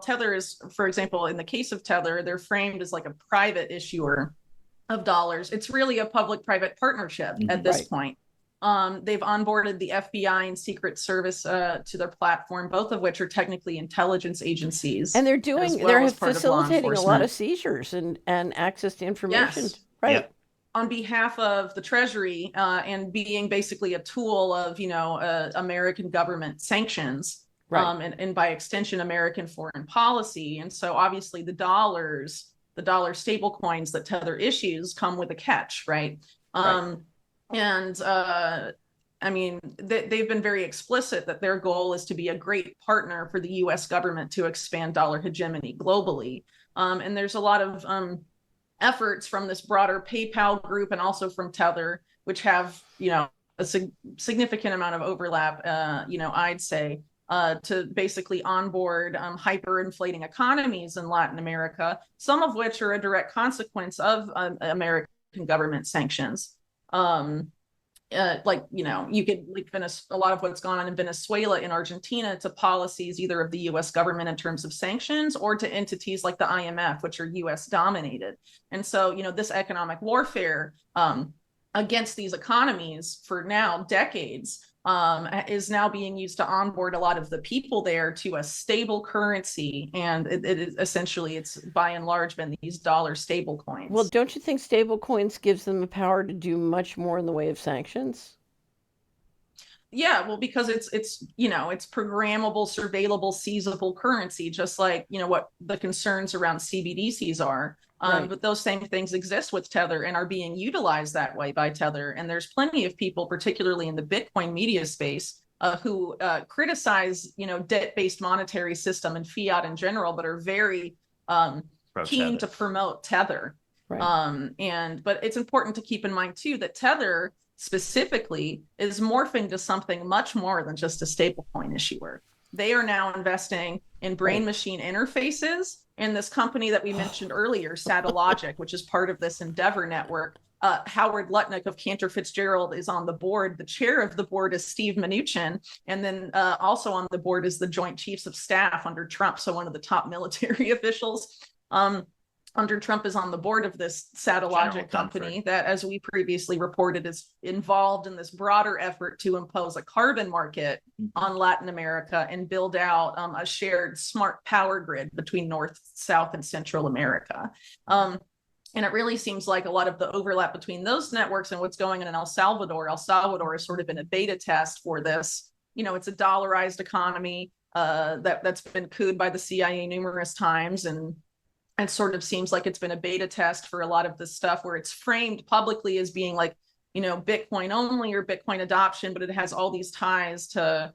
Tether is, for example, in the case of Tether, they're framed as like a private issuer of dollars. It's really a public-private partnership at this point. They've onboarded the FBI and Secret Service to their platform, both of which are technically intelligence agencies. And they're facilitating a lot of seizures and access to information. Yes. Right. Yep. On behalf of the Treasury and being basically a tool of, American government sanctions. Right. And by extension, American foreign policy. And so obviously the dollar stablecoins that Tether issues come with a catch, right? And I mean, they've been very explicit that their goal is to be a great partner for the U.S. government to expand dollar hegemony globally. And there's a lot of efforts from this broader PayPal group and also from Tether, which have, a significant amount of overlap, I'd say, to basically onboard hyperinflating economies in Latin America, some of which are a direct consequence of American government sanctions. You could link a lot of what's gone on in Venezuela, in Argentina, to policies either of the U.S. government in terms of sanctions or to entities like the IMF, which are U.S. dominated. And so, this economic warfare against these economies for now decades is now being used to onboard a lot of the people there to a stable currency. And it is essentially, it's by and large been these dollar stable coins. Well, don't you think stable coins gives them the power to do much more in the way of sanctions? Yeah, well, because it's programmable, surveillable, seizable currency, just like, what the concerns around CBDCs are. But those same things exist with Tether and are being utilized that way by Tether. And there's plenty of people, particularly in the Bitcoin media space, who criticize, debt-based monetary system and fiat in general, but are very keen to promote Tether. But it's important to keep in mind too that Tether specifically is morphing to something much more than just a stablecoin issuer. They are now investing in brain machine interfaces in this company that we mentioned earlier, Satellogic, which is part of this Endeavor network. Howard Lutnick of Cantor Fitzgerald is on the board. The chair of the board is Steve Mnuchin. And then also on the board is the Joint Chiefs of Staff under Trump. So one of the top military officials under Trump is on the board of this Satellogic company that, as we previously reported, is involved in this broader effort to impose a carbon market on Latin America and build out a shared smart power grid between North, South, and Central America. And it really seems like a lot of the overlap between those networks and what's going on in El Salvador. El Salvador has sort of been a beta test for this. It's a dollarized economy that's been cooed by the CIA numerous times, and it sort of seems like it's been a beta test for a lot of this stuff where it's framed publicly as being like, Bitcoin only or Bitcoin adoption, but it has all these ties to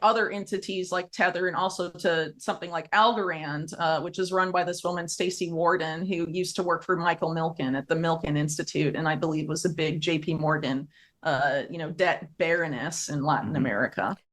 other entities like Tether and also to something like Algorand, which is run by this woman, Stacey Warden, who used to work for Michael Milken at the Milken Institute, and I believe was a big JP Morgan, debt baroness in Latin America.